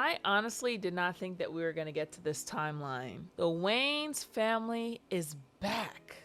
I honestly did not think that we were going to get to this timeline. The Wayans family is back.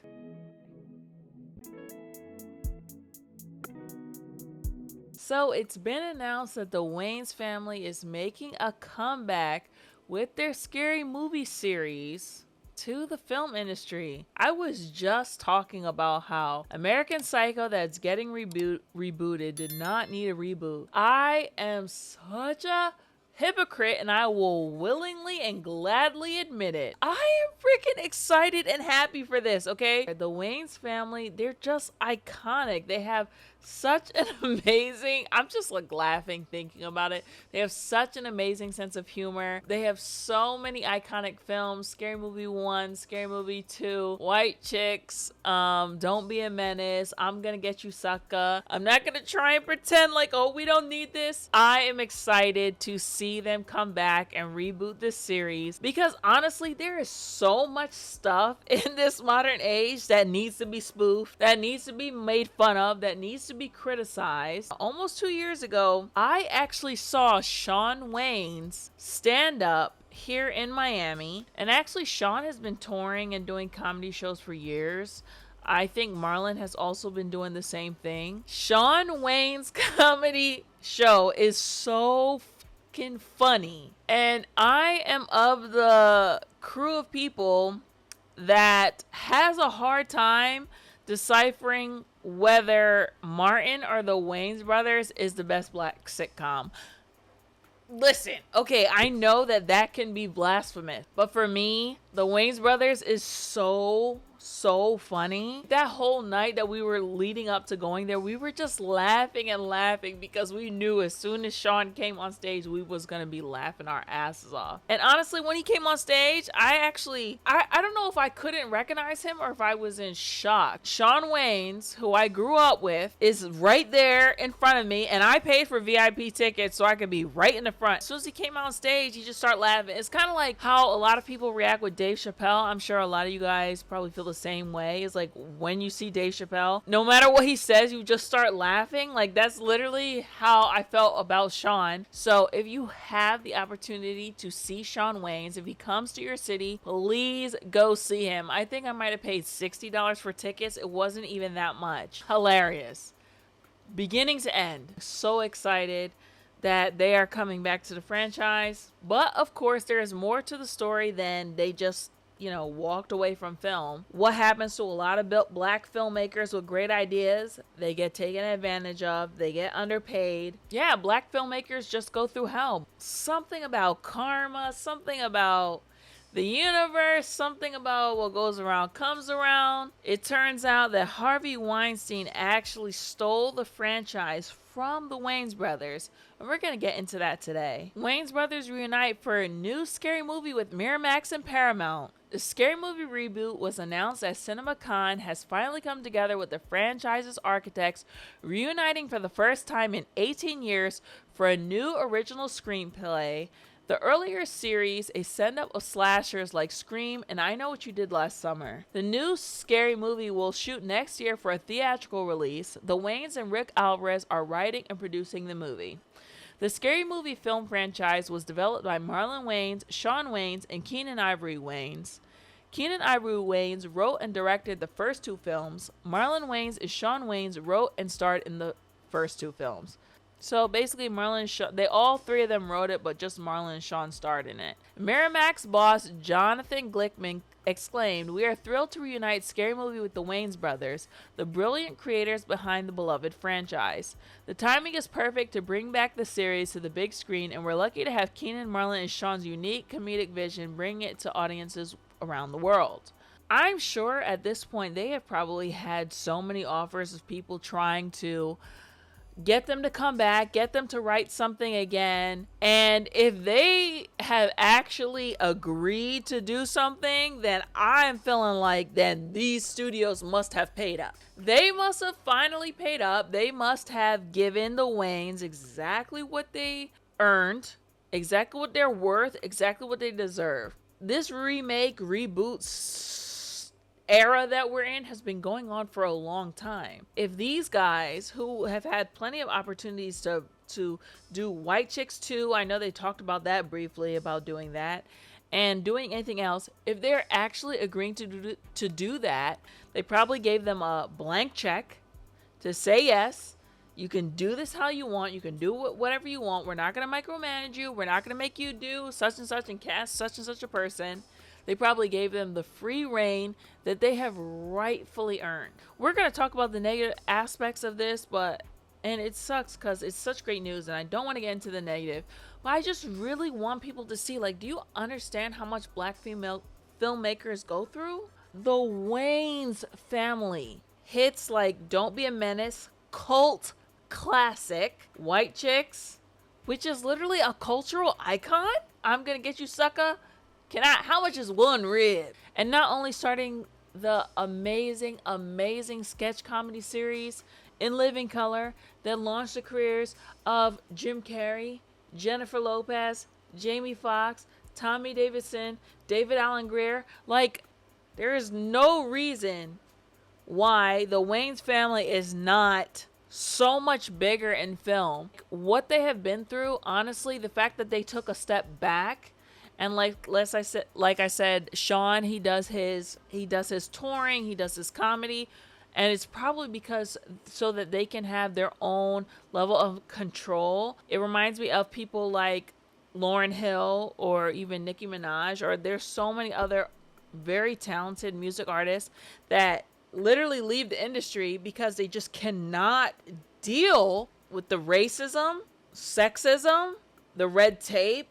So it's been announced that the Wayans family is making a comeback with their scary movie series to the film industry. I was just talking about how American Psycho that's getting rebooted did not need a reboot. I am such a hypocrite and I will willingly and gladly admit it. I am freaking excited and happy for this, okay? The Wayans family, they're just iconic. They have such an amazing, I'm just like laughing thinking about it. They have such an amazing sense of humor. They have so many iconic films: Scary Movie 1, Scary Movie 2, White Chicks, Don't Be a Menace, I'm Gonna Get You Sucker. I'm not gonna try and pretend like, oh, we don't need this. I am excited to see them come back and reboot this series because honestly, there is so much stuff in this modern age that needs to be spoofed, that needs to be made fun of, that needs to be criticized. Almost 2 years ago, I actually saw Shawn Wayans stand up here in Miami, and actually Shawn has been touring and doing comedy shows for years. I think Marlon has also been doing the same thing. Shawn Wayans' comedy show is so fucking funny, and I am of the crew of people that has a hard time deciphering whether Martin or the Wayans brothers is the best black sitcom. Listen, okay, I know that that can be blasphemous, but for me, the Wayans brothers is so funny. That whole night that we were leading up to going there, we were just laughing and laughing because we knew as soon as Shawn came on stage, we was gonna be laughing our asses off. And honestly, when he came on stage, I don't know if I couldn't recognize him or if I was in shock. Shawn Wayans, who I grew up with, is right there in front of me, and I paid for VIP tickets so I could be right in the front. As soon as he came on stage, he just started laughing. It's kind of like how a lot of people react with Dave Chappelle. I'm sure a lot of you guys probably feel the same way. It's like when you see Dave Chappelle, no matter what he says, you just start laughing. Like that's literally how I felt about Shawn. So if you have the opportunity to see Shawn Wayans, if he comes to your city, please go see him. I think I might have paid $60 for tickets. It wasn't even that much. Hilarious. Beginning to end. So excited that they are coming back to the franchise. But of course, there is more to the story than they just walked away from film. What happens to a lot of black filmmakers with great ideas? They get taken advantage of, they get underpaid. Yeah, black filmmakers just go through hell. Something about karma, something about the universe, something about what goes around comes around. It turns out that Harvey Weinstein actually stole the franchise from the Wayans brothers, and we're going to get into that today. Wayans brothers reunite for a new scary movie with Miramax and Paramount. The scary movie reboot was announced as CinemaCon has finally come together with the franchise's architects reuniting for the first time in 18 years for a new original screenplay. The earlier series, a send-up of slashers like Scream and I Know What You Did Last Summer. The new scary movie will shoot next year for a theatrical release. The Wayans and Rick Alvarez are writing and producing the movie. The Scary Movie film franchise was developed by Marlon Wayans, Shawn Wayans, and Keenen Ivory Wayans. Keenen Ivory Wayans wrote and directed the first two films. Marlon Wayans and Shawn Wayans wrote and starred in the first two films. So basically, they all three of them wrote it, but just Marlon and Shawn starred in it. Miramax boss Jonathan Glickman exclaimed, "We are thrilled to reunite Scary Movie with the Wayans brothers, the brilliant creators behind the beloved franchise. The timing is perfect to bring back the series to the big screen, and we're lucky to have Keenen, Marlon, and Shawn's unique comedic vision bring it to audiences around the world." I'm sure at this point they have probably had so many offers of people trying to get them to come back, get them to write something again. And if they have actually agreed to do something, then I'm feeling like then these studios must have paid up. They must have finally paid up. They must have given the Wayans exactly what they earned, exactly what they're worth, exactly what they deserve. This remake, reboot era that we're in has been going on for a long time. If these guys, who have had plenty of opportunities to to do White Chicks 2. I know they talked about that briefly, about doing that. And doing anything else, if they're actually agreeing to do that, they probably gave them a blank check to say yes. You can do this how you want. You can do whatever you want. We're not going to micromanage you. We're not going to make you do such and cast such and such a person. They probably gave them the free reign that they have rightfully earned. We're going to talk about the negative aspects of this, and it sucks because it's such great news, and I don't want to get into the negative, but I just really want people to see, like, do you understand how much black female filmmakers go through? The Wayans Family hits like Don't Be a Menace, cult classic, White Chicks, which is literally a cultural icon. I'm gonna get you, sucker. How much is one rib? And not only starting the amazing sketch comedy series In Living Color that launched the careers of Jim Carrey, Jennifer Lopez, Jamie Foxx, Tommy Davidson, David Alan Grier. Like, there is no reason why the Wayans Family is not so much bigger in film. What they have been through, honestly, the fact that they took a step back, and like I said, Sean, he does his touring, he does his comedy, and it's probably because so that they can have their own level of control. It reminds me of people like Lauryn Hill or even Nicki Minaj, or there's so many other very talented music artists that literally leave the industry because they just cannot deal with the racism, sexism, the red tape,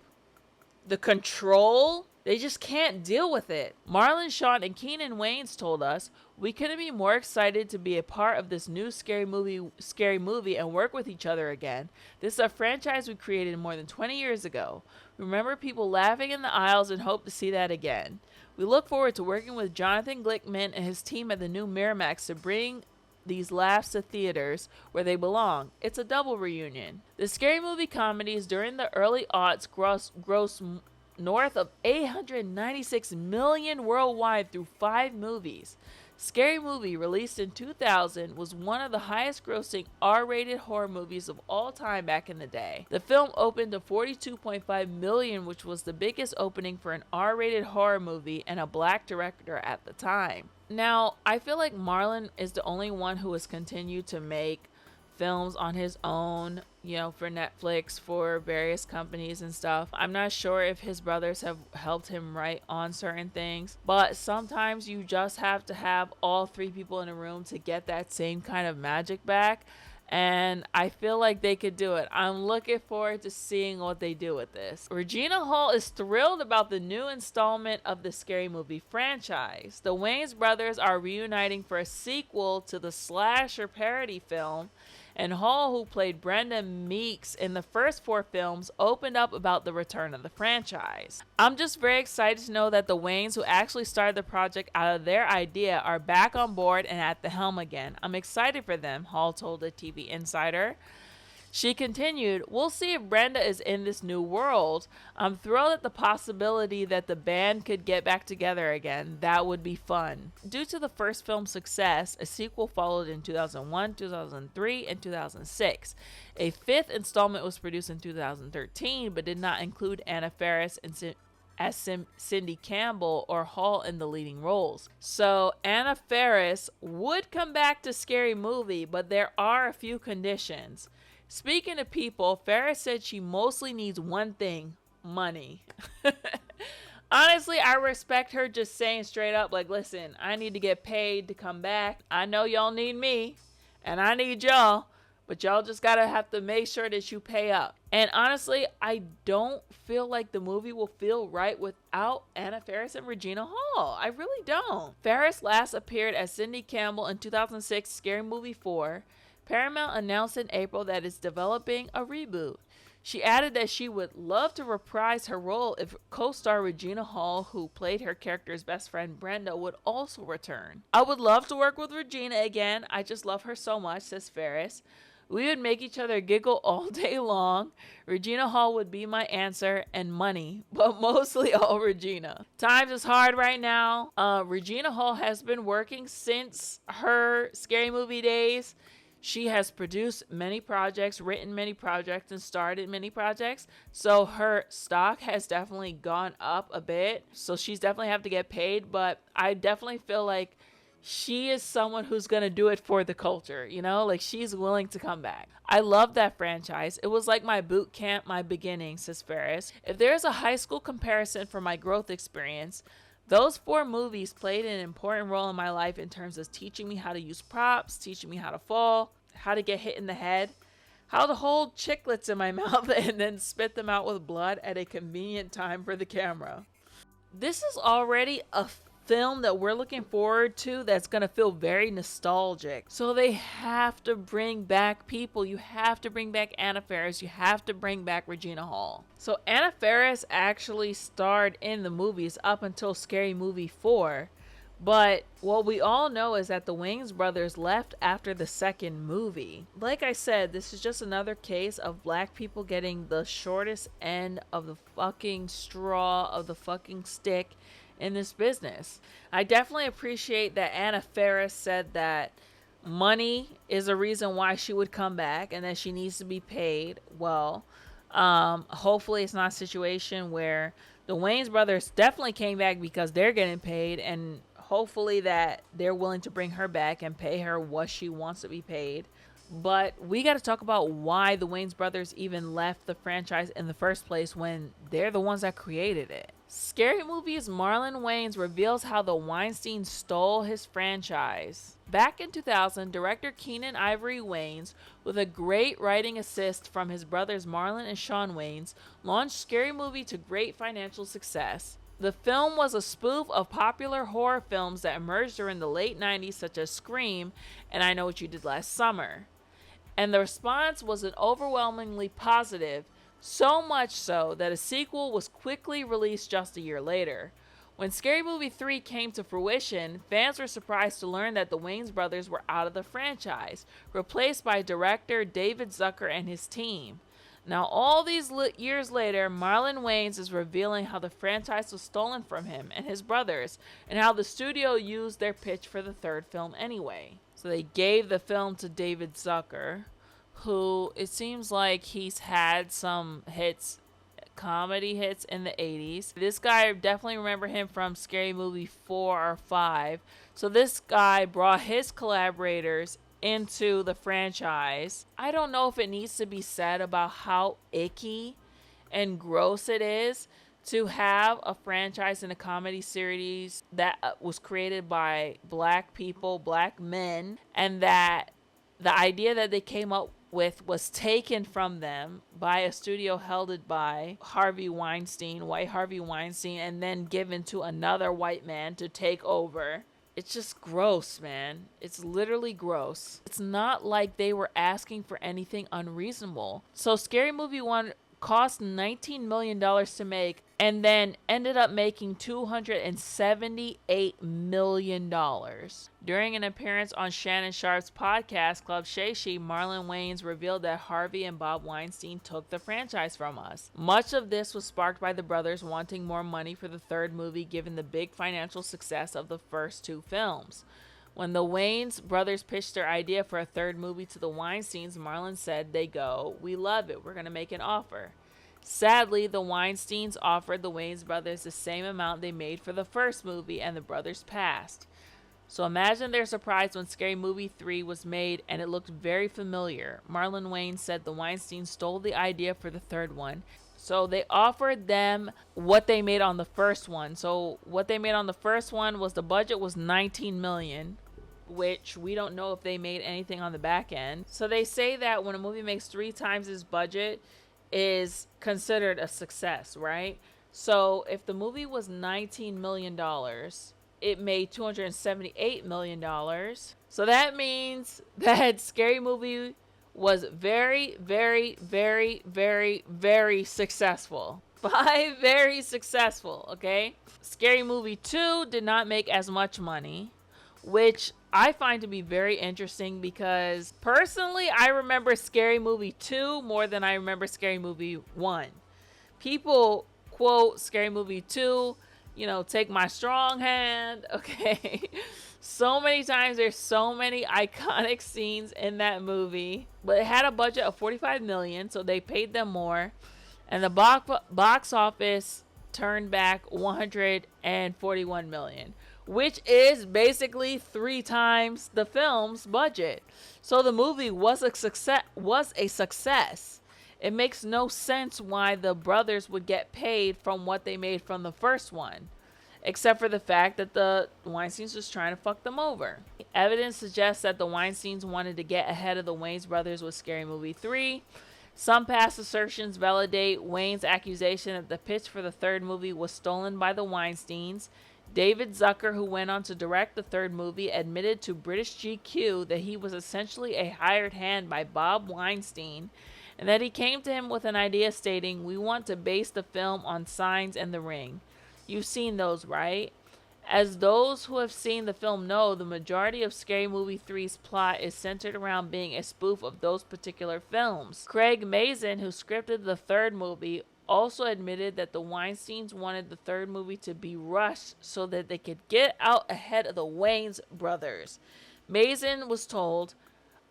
the control. They just can't deal with it. Marlon, Sean, and Keenan Wayans told us, "We couldn't be more excited to be a part of this new scary movie and work with each other again. This is a franchise we created more than 20 years ago. Remember people laughing in the aisles and hope to see that again. We look forward to working with Jonathan Glickman and his team at the new Miramax to bring these laughs to theaters where they belong. It's a double reunion." The scary movie comedies during the early aughts grossed north of $896 million worldwide through 5 movies. Scary Movie, released in 2000, was one of the highest grossing R-rated horror movies of all time back in the day. The film opened to $42.5 million, which was the biggest opening for an R-rated horror movie and a black director at the time. Now, I feel like Marlon is the only one who has continued to make films on his own, for Netflix, for various companies and stuff. I'm not sure if his brothers have helped him write on certain things, but sometimes you just have to have all 3 people in a room to get that same kind of magic back, and I feel like they could do it. I'm looking forward to seeing what they do with this. Regina Hall is thrilled about the new installment of the Scary Movie franchise. The Wayans brothers are reuniting for a sequel to the slasher parody film, and Hall, who played Brenda Meeks in the first 4 films, opened up about the return of the franchise. "I'm just very excited to know that the Wayans, who actually started the project out of their idea, are back on board and at the helm again. I'm excited for them," Hall told a TV Insider. She continued, "We'll see if Brenda is in this new world. I'm thrilled at the possibility that the band could get back together again. That would be fun." Due to the first film's success, a sequel followed in 2001, 2003, and 2006. A 5th installment was produced in 2013, but did not include Anna Faris as Cindy Campbell or Hall in the leading roles. So Anna Faris would come back to Scary Movie, but there are a few conditions. Speaking to People, Faris said she mostly needs one thing: money. Honestly, I respect her just saying straight up, like, listen, I need to get paid to come back. I know y'all need me, and I need y'all, but y'all just gotta have to make sure that you pay up. And honestly, I don't feel like the movie will feel right without Anna Faris and Regina Hall. I really don't. Faris last appeared as Cindy Campbell in 2006 Scary Movie 4. Paramount announced in April that it's developing a reboot. She added that she would love to reprise her role if co-star Regina Hall, who played her character's best friend Brenda, would also return. "I would love to work with Regina again. I just love her so much," says Faris. "We would make each other giggle all day long. Regina Hall would be my answer, and money, but mostly all Regina. Times is hard right now. Regina Hall has been working since her Scary Movie days. She has produced many projects, written many projects, and starred in many projects. So her stock has definitely gone up a bit. So she's definitely have to get paid. But I definitely feel like she is someone who's going to do it for the culture, you know? Like, she's willing to come back. I love that franchise. It was like my boot camp, my beginning, says Ferris. If there's a high school comparison for my growth experience, those 4 movies played an important role in my life in terms of teaching me how to use props, teaching me how to fall, how to get hit in the head, how to hold chiclets in my mouth and then spit them out with blood at a convenient time for the camera. This is already a film that we're looking forward to that's going to feel very nostalgic. So they have to bring back people. You have to bring back Anna Faris. You have to bring back Regina Hall. So Anna Faris actually starred in the movies up until Scary Movie 4. But what we all know is that the Wayans brothers left after the second movie. Like I said, this is just another case of black people getting the shortest end of the fucking straw, of the fucking stick in this business. I definitely appreciate that Anna Faris said that money is a reason why she would come back and that she needs to be paid well. Hopefully it's not a situation where the Wayans brothers definitely came back because they're getting paid, and hopefully that they're willing to bring her back and pay her what she wants to be paid. But we got to talk about why the Wayans brothers even left the franchise in the first place when they're the ones that created it. Scary Movie's Marlon Wayans reveals how the Weinstein stole his franchise. Back in 2000, director Keenan Ivory Wayans, with a great writing assist from his brothers Marlon and Sean Wayans, launched Scary Movie to great financial success. The film was a spoof of popular horror films that emerged during the late 90s, such as Scream and I Know What You Did Last Summer. And the response was an overwhelmingly positive, so much so that a sequel was quickly released just a year later. When Scary Movie 3 came to fruition, fans were surprised to learn that the Wayans brothers were out of the franchise, replaced by director David Zucker and his team. Now, all these years later, Marlon Wayans is revealing how the franchise was stolen from him and his brothers, and how the studio used their pitch for the third film anyway. So they gave the film to David Zucker, who it seems like he's had some hits, comedy hits in the 80s. This guy, I definitely remember him from Scary Movie 4 or 5. So this guy brought his collaborators into the franchise. I don't know if it needs to be said about how icky and gross it is to have a franchise in a comedy series that was created by black people, black men, and that the idea that they came up with was taken from them by a studio held by Harvey Weinstein, white Harvey Weinstein, and then given to another white man to take over. It's just gross, man. It's literally gross. It's not like they were asking for anything unreasonable. So Scary Movie 1 cost $19 million to make and then ended up making $278 million. During an appearance on Shannon Sharp's podcast, Club Shay She, Marlon Wayans revealed that Harvey and Bob Weinstein took the franchise from us. Much of this was sparked by the brothers wanting more money for the third movie given the big financial success of the first 2 films. When the Wayans brothers pitched their idea for a third movie to the Weinsteins, Marlon said they go, "We love it. We're going to make an offer." Sadly, the Weinsteins offered the Wayans brothers the same amount they made for the first movie, and the brothers passed. So imagine their surprise when Scary Movie 3 was made and it looked very familiar. Marlon Wayans said the Weinsteins stole the idea for the third one. So they offered them what they made on the first one. So what they made on the first one was the budget was $19 million. Which we don't know if they made anything on the back end. So they say that when a movie makes 3 times its budget is considered a success, right? So if the movie was $19 million, it made $278 million. So that means that Scary Movie was very, very, very, very, very successful. Very successful, okay? Scary Movie 2 did not make as much money, which I find to be very interesting because personally, I remember Scary Movie 2 more than I remember Scary Movie 1. People quote Scary Movie 2 take my strong hand. Okay. So many times, there's so many iconic scenes in that movie. But it had a budget of 45 million, so they paid them more. And the box office turned back 141 million, which is basically 3 times the film's budget. So the movie was a success. It makes no sense why the brothers would get paid from what they made from the first one, except for the fact that the Weinsteins was trying to fuck them over. Evidence suggests that the Weinsteins wanted to get ahead of the Wayans brothers with Scary Movie 3. Some past assertions validate Wayne's accusation that the pitch for the third movie was stolen by the Weinsteins. David Zucker, who went on to direct the third movie, admitted to British GQ that he was essentially a hired hand by Bob Weinstein, and that he came to him with an idea stating, "We want to base the film on Signs and The Ring." You've seen those, right? As those who have seen the film know, the majority of Scary Movie 3's plot is centered around being a spoof of those particular films. Craig Mazin, who scripted the third movie, also admitted that the Weinsteins wanted the third movie to be rushed so that they could get out ahead of the Wayans brothers. Mazin was told,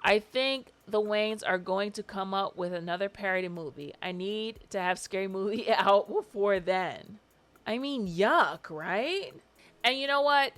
"I think the Wayans are going to come up with another parody movie. I need to have Scary Movie out before then." I mean, yuck, right? And you know what?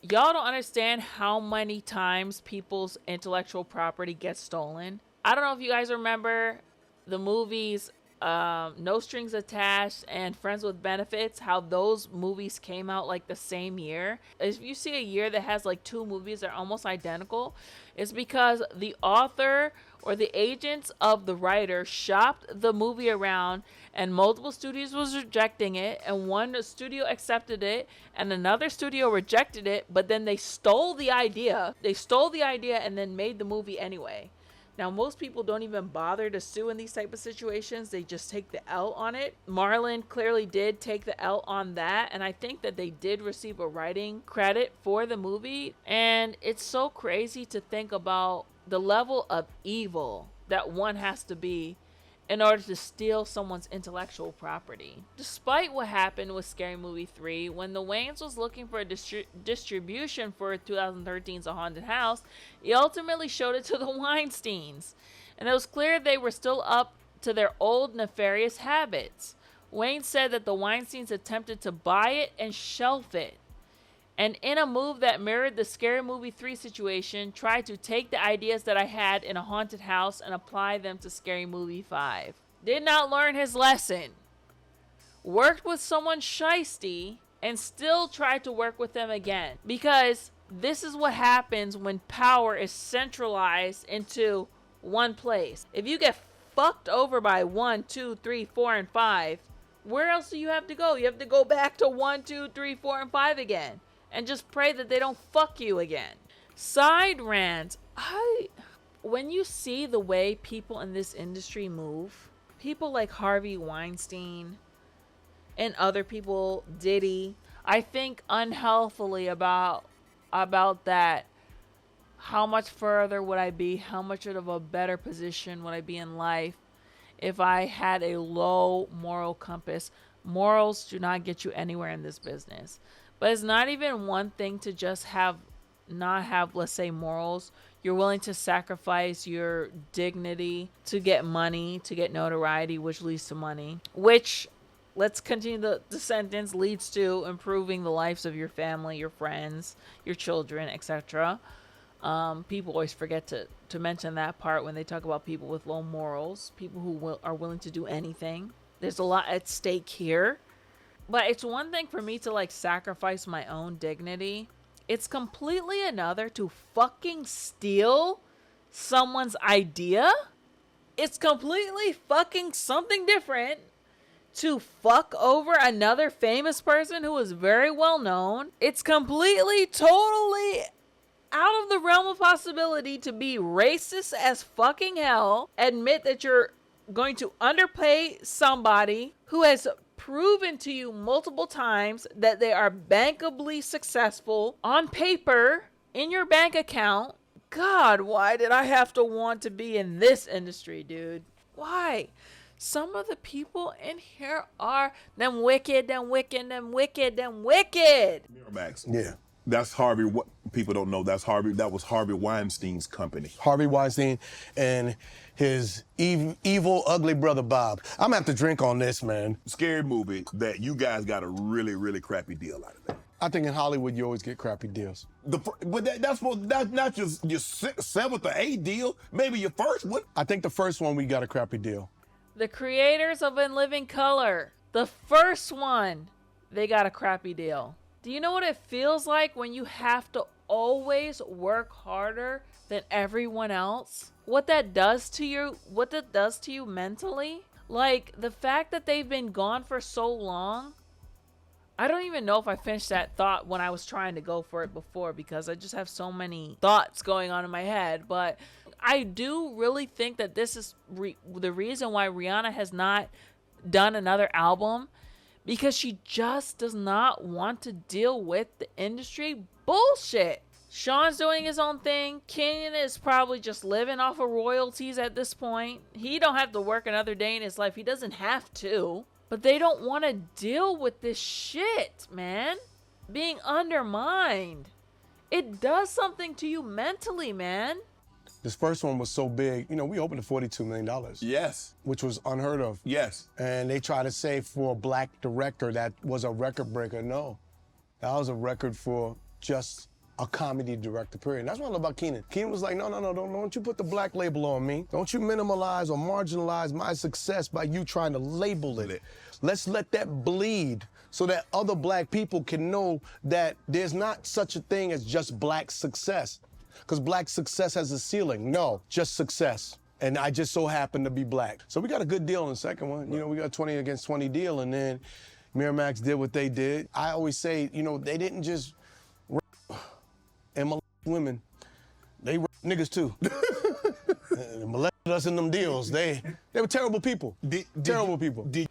Y'all don't understand how many times people's intellectual property gets stolen. I don't know if you guys remember the movies No Strings Attached and Friends with Benefits, how those movies came out like the same year. If you see a year that has like 2 movies that are almost identical, it's because the author or the agents of the writer shopped the movie around, and multiple studios was rejecting it, and one studio accepted it and another studio rejected it, but then they stole the idea and then made the movie anyway. Now, most people don't even bother to sue in these type of situations. They just take the L on it. Marlon clearly did take the L on that, and I think that they did receive a writing credit for the movie. And it's so crazy to think about the level of evil that one has to be in order to steal someone's intellectual property. Despite what happened with Scary Movie 3, when the Wayans was looking for a distribution for 2013's A Haunted House, he ultimately showed it to the Weinsteins. And it was clear they were still up to their old nefarious habits. Wayne said that the Weinsteins attempted to buy it and shelf it, and in a move that mirrored the Scary Movie 3 situation, tried to take the ideas that I had in A Haunted House and apply them to Scary Movie 5. Did not learn his lesson. Worked with someone shisty and still tried to work with them again. Because this is what happens when power is centralized into one place. If you get fucked over by 1, 2, 3, 4, and 5, where else do you have to go? You have to go back to 1, 2, 3, 4, and 5 again. And just pray that they don't fuck you again. Side rant. When you see the way people in this industry move, people like Harvey Weinstein and other people, Diddy, I think unhealthily about that. How much further would I be? How much of a better position would I be in life if I had a low moral compass? Morals do not get you anywhere in this business. But it's not even one thing to just not have, let's say, morals. You're willing to sacrifice your dignity to get money, to get notoriety, which leads to money. Which, let's continue the sentence, leads to improving the lives of your family, your friends, your children, etc. People always forget to mention that part when they talk about people with low morals. People who are willing to do anything. There's a lot at stake here. But it's one thing for me to like sacrifice my own dignity. It's completely another to fucking steal someone's idea. It's completely fucking something different to fuck over another famous person who is very well known. It's completely, totally out of the realm of possibility to be racist as fucking hell. Admit that you're going to underpay somebody who has proven to you multiple times that they are bankably successful on paper in your bank account. God, why did I have to want to be in this industry, dude? Why? some of the people in here are them wicked, them wicked, them wicked, them wicked. Miramax. Yeah. That's Harvey. What people don't know, that's Harvey. That was Harvey Weinstein's company. Harvey Weinstein and his evil, ugly brother Bob. I'm gonna have to drink on this, man. Scary movie that you guys got a really, really crappy deal out of that. I think in Hollywood you always get crappy deals. But that's not your seventh or eighth deal. Maybe your first one. I think the first one we got a crappy deal. The creators of In Living Color, the first one, they got a crappy deal. Do you know what it feels like when you have to always work harder than everyone else? What that does to you mentally? Like, the fact that they've been gone for so long. I don't even know if I finished that thought when I was trying to go for it before, because I just have so many thoughts going on in my head. But I do really think that this is the reason why Rihanna has not done another album, because she just does not want to deal with the industry bullshit. Sean's doing his own thing. Kenyon is probably just living off of royalties at this point. He don't have to work another day in his life. He doesn't have to. But they don't want to deal with this shit, man. Being undermined. It does something to you mentally, man. This first one was so big, you know, we opened at $42 million. Yes. Which was unheard of. Yes. And they try to say for a black director that was a record breaker. No, that was a record for just a comedy director, period. And that's what I love about Keenen. Keenen was like, no, don't you put the black label on me. Don't you minimalize or marginalize my success by you trying to label it. Let's let that bleed so that other black people can know that there's not such a thing as just black success. Because black success has a ceiling. No, just success. And I just so happen to be black. So we got a good deal in the second one. You know, we got a 20 against 20 deal, and then Miramax did what they did. I always say, you know, they didn't just and molest women. They niggas too. Molested us in them deals. They were terrible people. Terrible people. If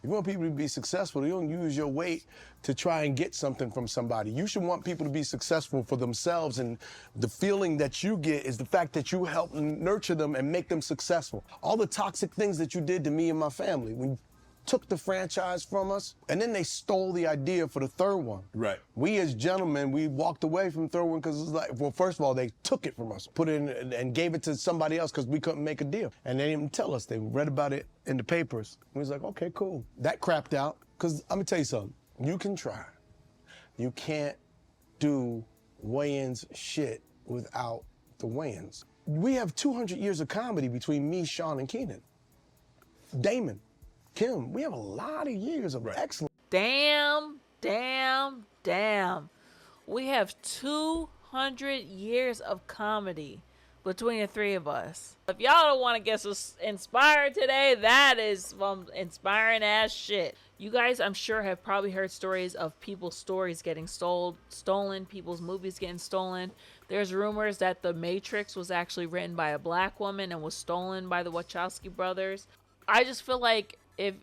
you want people to be successful, you don't use your weight to try and get something from somebody. You should want people to be successful for themselves, and the feeling that you get is the fact that you help nurture them and make them successful. All the toxic things that you did to me and my family, when you took the franchise from us, and then they stole the idea for the third one. Right. We as gentlemen, we walked away from the third one because it was like, well, first of all, they took it from us, put it in and gave it to somebody else because we couldn't make a deal. And they didn't even tell us. They read about it in the papers. We was like, okay, cool. That crapped out, because I'm gonna tell you something. You can try. You can't do Wayans shit without the Wayans. We have 200 years of comedy between me, Sean, and Keenen. Damon. Kim, we have a lot of years of excellence. Damn. We have 200 years of comedy between the three of us. If y'all don't want to get us inspired today, that is inspiring ass shit. You guys, I'm sure, have probably heard stories of people's stories getting stolen, people's movies getting stolen. There's rumors that The Matrix was actually written by a black woman and was stolen by the Wachowski brothers. I just feel like if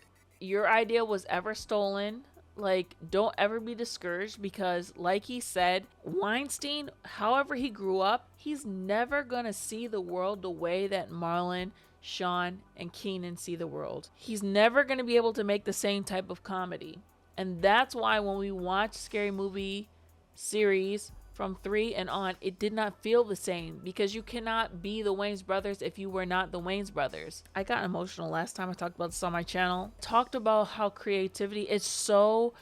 your idea was ever stolen, like, don't ever be discouraged, because like he said, Weinstein, however he grew up, he's never gonna see the world the way that Marlon, Sean, and Keenen see the world. He's never gonna be able to make the same type of comedy. And that's why when we watch Scary Movie series from 3 and on, it did not feel the same, because you cannot be the Wayans brothers if you were not the Wayans brothers. I got emotional last time I talked about this on my channel. Talked about how creativity is so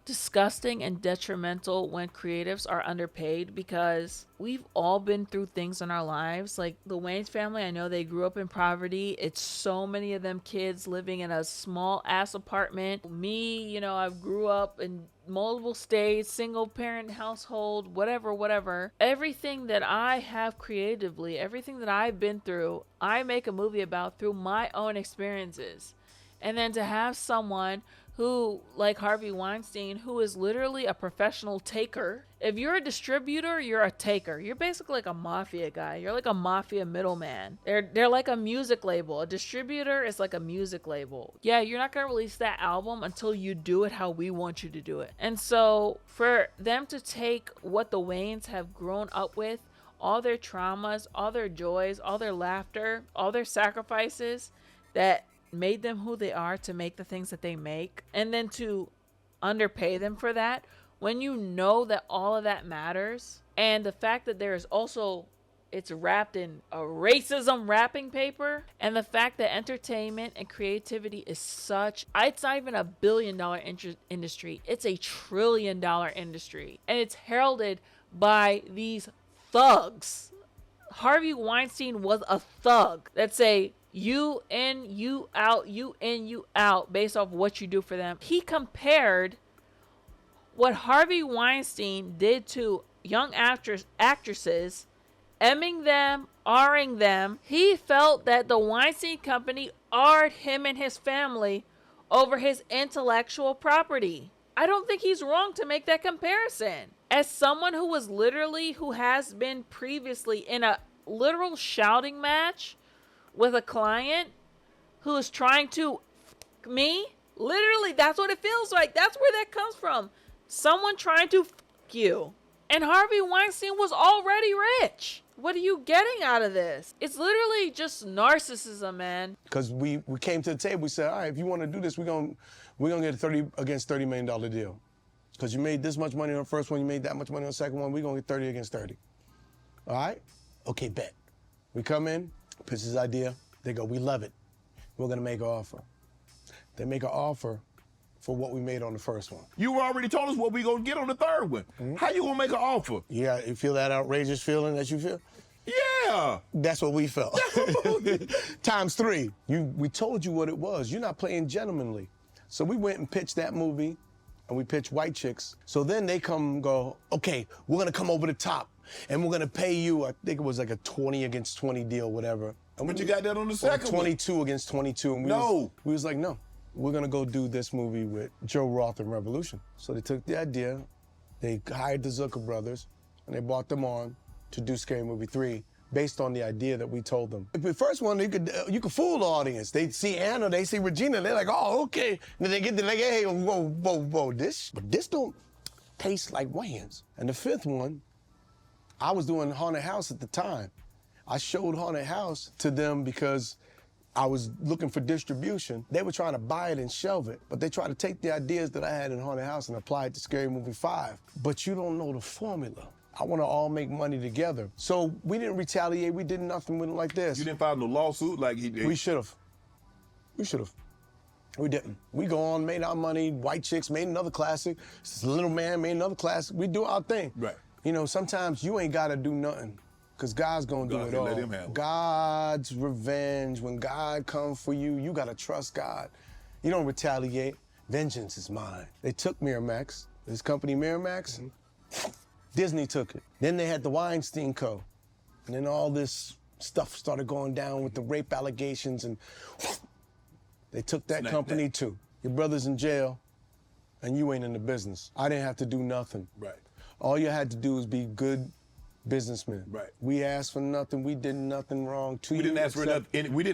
disgusting and detrimental when creatives are underpaid, because we've all been through things in our lives. Like the Wayans family, I know they grew up in poverty. It's so many of them kids living in a small ass apartment. Me, you know, I grew up in multiple states, single parent household, whatever. Everything that I have creatively, everything that I've been through, I make a movie about through my own experiences. And then to have someone who, like Harvey Weinstein, who is literally a professional taker. If you're a distributor, you're a taker. You're basically like a mafia guy. You're like a mafia middleman. They're like a music label. A distributor is like a music label. Yeah, you're not going to release that album until you do it how we want you to do it. And so for them to take what the Wayans have grown up with, all their traumas, all their joys, all their laughter, all their sacrifices that made them who they are to make the things that they make, and then to underpay them for that, when you know that all of that matters, and the fact that there is also, it's wrapped in a racism wrapping paper, and the fact that entertainment and creativity is such, it's not even $1 billion industry, it's $1 trillion industry, and it's heralded by these thugs. Harvey Weinstein was a thug that say, you in, you out, you in, you out, based off what you do for them. He compared what Harvey Weinstein did to young actresses, emming them, R-ing them. He felt that the Weinstein Company R'd him and his family over his intellectual property. I don't think he's wrong to make that comparison. As someone who has been previously in a literal shouting match with a client who is trying to f me, literally, that's what it feels like. That's where that comes from. Someone trying to f you. And Harvey Weinstein was already rich. What are you getting out of this? It's literally just narcissism, man. Because we came to the table, we said, all right, if you want to do this, we're gonna get a $30 million deal. Because you made this much money on the first one, you made that much money on the second one, we're gonna get 30 against 30. All right? Okay, bet. We come in, pitch this idea, they go, we love it. We're gonna make an offer. They make an offer for what we made on the first one. You already told us what we gonna get on the third one. How you gonna make an offer? Yeah, you feel that outrageous feeling that you feel? Yeah. That's what we felt. Times 3. We told you what it was. You're not playing gentlemanly. So we went and pitched that movie, and we pitched White Chicks. So then they come and go, okay, we're gonna come over the top, and we're gonna pay you, I think it was like a 20 against 20 deal, whatever. But you got that on the second one. 22 against 22. And we was like, no, we're gonna go do this movie with Joe Roth and Revolution. So they took the idea, they hired the Zucker brothers, and they brought them on to do Scary Movie 3 based on the idea that we told them. The first one, you could fool the audience. They see Anna, they see Regina, they're like, oh, okay. And then they get to like, hey, whoa, this don't taste like Wayans. And the fifth one, I was doing Haunted House at the time. I showed Haunted House to them because I was looking for distribution. They were trying to buy it and shelve it, but they tried to take the ideas that I had in Haunted House and apply it to Scary Movie 5. But you don't know the formula. I want to all make money together. So we didn't retaliate. We did nothing with it like this. You didn't file no lawsuit like he did? We should have. We should have. We didn't. We go on, made our money. White Chicks made another classic. Little Man made another classic. We do our thing. Right. You know, sometimes you ain't got to do nothing because God's going to do it all. Let him handle it. God's revenge. When God comes for you, you got to trust God. You don't retaliate. Vengeance is mine. They took Miramax, this company Miramax. Disney took it. Then they had the Weinstein Co. And then all this stuff started going down with the rape allegations, and they took that company too. Your brother's in jail, and you ain't in the business. I didn't have to do nothing. Right. All you had to do was be good businessmen. Right. We asked for nothing. We did nothing wrong to you. We didn't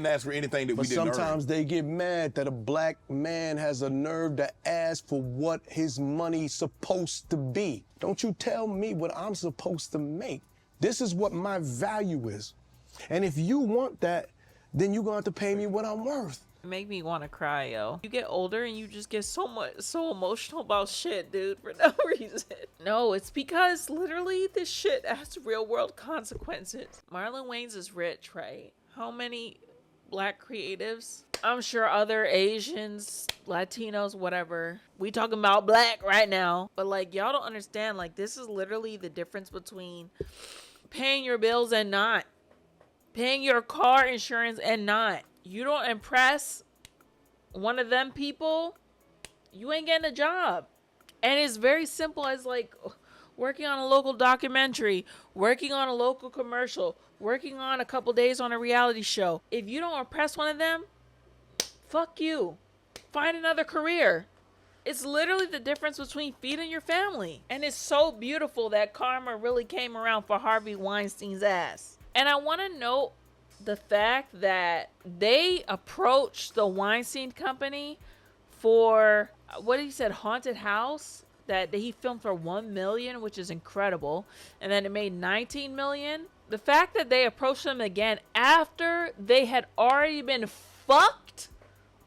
ask for anything that we didn't earn. But sometimes they get mad that a black man has a nerve to ask for what his money's supposed to be. Don't you tell me what I'm supposed to make. This is what my value is. And if you want that, then you're gonna have to pay me what I'm worth. Make me want to cry, yo. You get older and you just get so emotional about shit, dude, for no reason. No, it's because literally this shit has real world consequences. Marlon Wayans is rich, right? How many black creatives? I'm sure other Asians, Latinos, whatever. We talking about black right now. But like, y'all don't understand, like, this is literally the difference between paying your bills and not. Paying your car insurance and not. You don't impress one of them people, you ain't getting a job. And it's very simple as like working on a local documentary, working on a local commercial, working on a couple days on a reality show. If you don't impress one of them, fuck you. Find another career. It's literally the difference between feeding your family. And it's so beautiful that karma really came around for Harvey Weinstein's ass. And I want to note the fact that they approached the Weinstein Company for what he said, Haunted House, that he filmed for $1 million, which is incredible, and then it made $19 million. The fact that they approached him again after they had already been fucked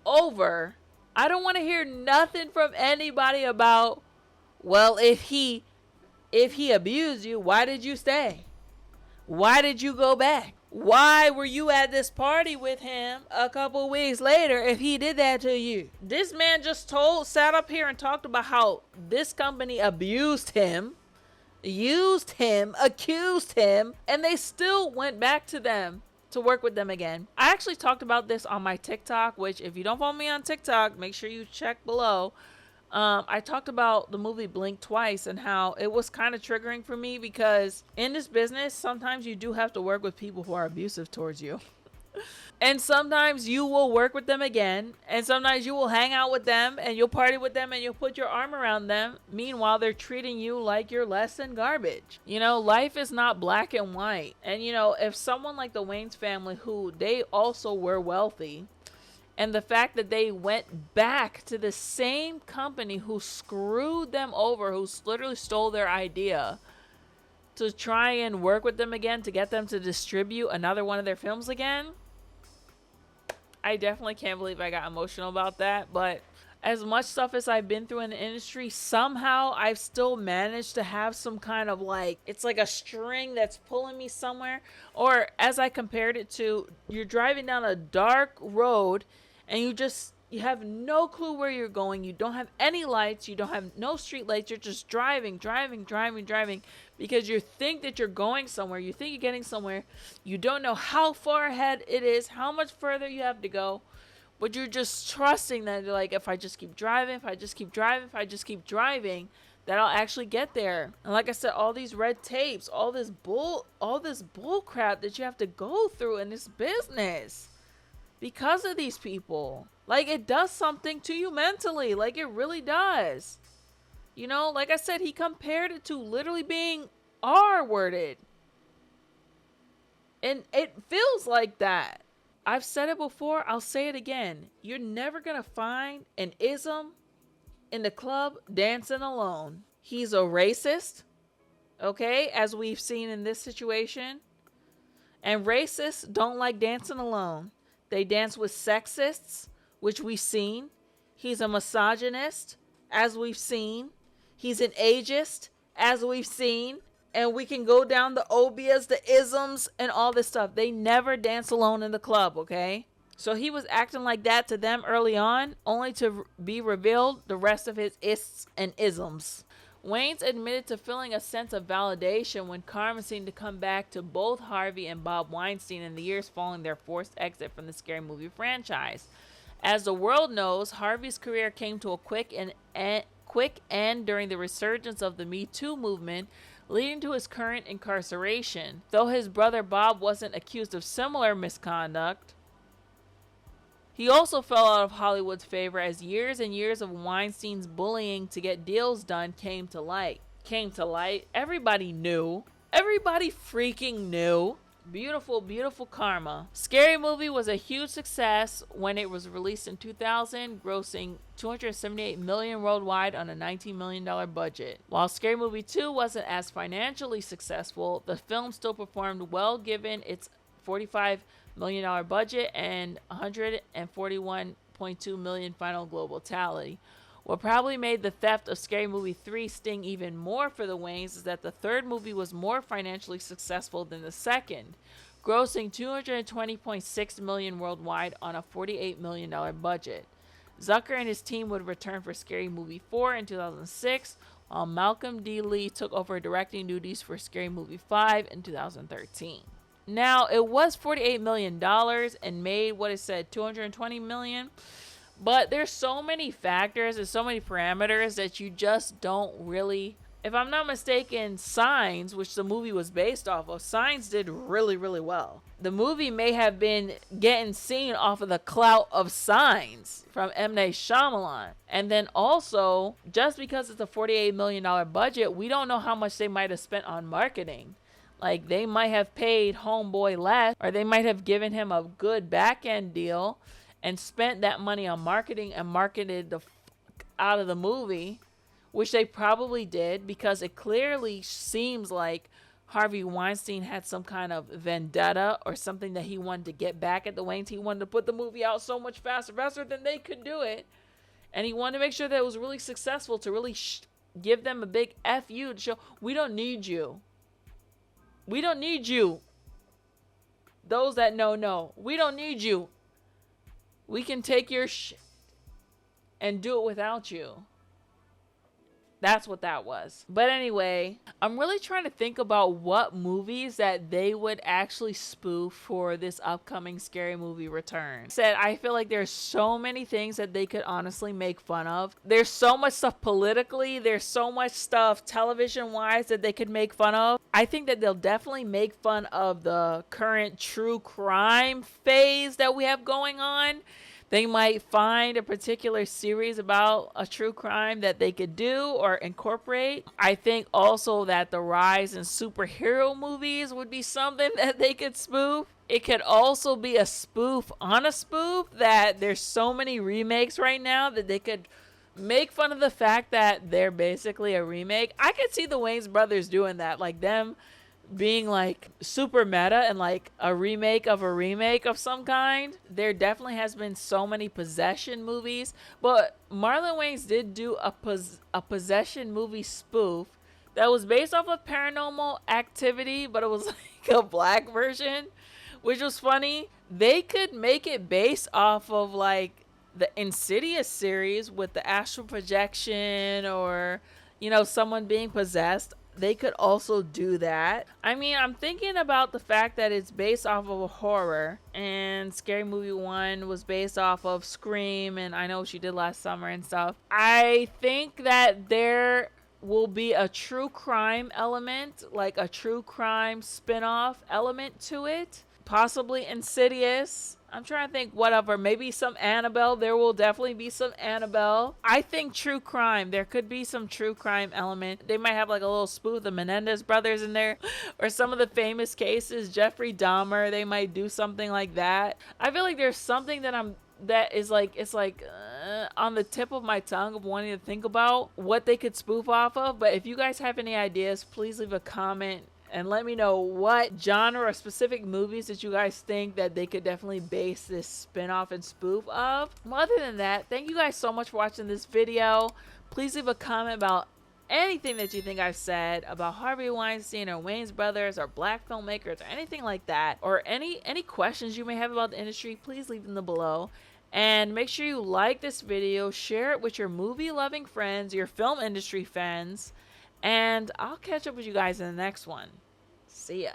over. I don't want to hear nothing from anybody about, well, if he abused you, why did you stay? Why did you go back? Why were you at this party with him a couple weeks later if he did that to you? This man just sat up here and talked about how this company abused him, used him, accused him, and they still went back to them to work with them again. I actually talked about this on my TikTok, which if you don't follow me on TikTok, make sure you check below. I talked about the movie Blink Twice and how it was kind of triggering for me because in this business, sometimes you do have to work with people who are abusive towards you. And sometimes you will work with them again, and sometimes you will hang out with them and you'll party with them and you'll put your arm around them. Meanwhile, they're treating you like you're less than garbage. You know, life is not black and white. And you know, if someone like the Wayans family, who they also were wealthy, and the fact that they went back to the same company who screwed them over, who literally stole their idea, to try and work with them again to get them to distribute another one of their films again. I definitely can't believe I got emotional about that. But as much stuff as I've been through in the industry, somehow I've still managed to have some kind of like, it's like a string that's pulling me somewhere. Or as I compared it to, you're driving down a dark road and you have no clue where you're going. You don't have any lights. You don't have no street lights. You're just driving because you think that you're going somewhere. You think you're getting somewhere. You don't know how far ahead it is, how much further you have to go. But you're just trusting that, like, if I just keep driving, that I'll actually get there. And like I said, all these red tapes, all this bull crap that you have to go through in this business because of these people. Like, it does something to you mentally. Like, it really does. You know, like I said, he compared it to literally being R-worded. And it feels like that. I've said it before, I'll say it again. You're never going to find an ism in the club dancing alone. He's a racist, okay, as we've seen in this situation. And racists don't like dancing alone. They dance with sexists, which we've seen. He's a misogynist, as we've seen. He's an ageist, as we've seen. And we can go down the obias, the isms, and all this stuff. They never dance alone in the club, okay? So he was acting like that to them early on, only to be revealed the rest of his ists and isms. Wayans admitted to feeling a sense of validation when Carmen seemed to come back to both Harvey and Bob Weinstein in the years following their forced exit from the Scary Movie franchise. As the world knows, Harvey's career came to a quick end during the resurgence of the Me Too movement, leading to his current incarceration. Though his brother Bob wasn't accused of similar misconduct, he also fell out of Hollywood's favor as years and years of Weinstein's bullying to get deals done came to light. Everybody knew. Everybody freaking knew. Beautiful, beautiful karma. Scary Movie was a huge success when it was released in 2000, grossing $278 million worldwide on a $19 million budget. While Scary Movie 2 wasn't as financially successful, the film still performed well given its $45 million budget and $141.2 million final global tally. What probably made the theft of Scary Movie 3 sting even more for the Wayans is that the third movie was more financially successful than the second, grossing $220.6 million worldwide on a $48 million budget. Zucker and his team would return for Scary Movie 4 in 2006, while Malcolm D. Lee took over directing duties for Scary Movie 5 in 2013. Now, it was $48 million and made what it said, $220 million. But there's so many factors and so many parameters that you just don't really... If I'm not mistaken, Signs, which the movie was based off of, Signs did really, really well. The movie may have been getting seen off of the clout of Signs from M. Night Shyamalan. And then also, just because it's a $48 million budget, we don't know how much they might have spent on marketing. Like, they might have paid Homeboy less, or they might have given him a good back-end deal and spent that money on marketing and marketed the out of the movie, which they probably did because it clearly seems like Harvey Weinstein had some kind of vendetta or something that he wanted to get back at the Wayans. He wanted to put the movie out so much faster than they could do it. And he wanted to make sure that it was really successful, to really give them a big FU to show, we don't need you. We don't need you. Those that know, we don't need you. We can take your shit and do it without you. That's what that was. But anyway, I'm really trying to think about what movies that they would actually spoof for this upcoming Scary Movie return. I feel like there's so many things that they could honestly make fun of. There's so much stuff politically. There's so much stuff television-wise that they could make fun of. I think that they'll definitely make fun of the current true crime phase that we have going on. They might find a particular series about a true crime that they could do or incorporate. I think also that the rise in superhero movies would be something that they could spoof. It could also be a spoof on a spoof, that there's so many remakes right now that they could make fun of the fact that they're basically a remake. I could see the Wayans brothers doing that, like them being like super meta and like a remake of some kind. There definitely has been so many possession movies, but Marlon Wayans did do a possession movie spoof that was based off of Paranormal Activity, but it was like a black version, which was funny. They could make it based off of like the Insidious series with the astral projection, or someone being possessed. They could also do that. I mean, I'm thinking about the fact that it's based off of a horror, and Scary Movie 1 was based off of Scream, and I know what she did last summer and stuff. I think that there will be a true crime element, like a true crime spin-off element to it. Possibly Insidious. I'm trying to think whatever. Maybe some Annabelle. There will definitely be some Annabelle. I think true crime. There could be some true crime element. They might have like a little spoof of the Menendez brothers in there, or some of the famous cases. Jeffrey Dahmer. They might do something like that. I feel like there's something that is like, it's like on the tip of my tongue of wanting to think about what they could spoof off of. But if you guys have any ideas, please leave a comment and let me know what genre or specific movies that you guys think that they could definitely base this spin-off and spoof of. Well, other than that, thank you guys so much for watching this video. Please leave a comment about anything that you think I've said about Harvey Weinstein or Wayans brothers or black filmmakers or anything like that, or any questions you may have about the industry. Please leave them below. And make sure you like this video, share it with your movie-loving friends, your film industry friends, and I'll catch up with you guys in the next one. See ya.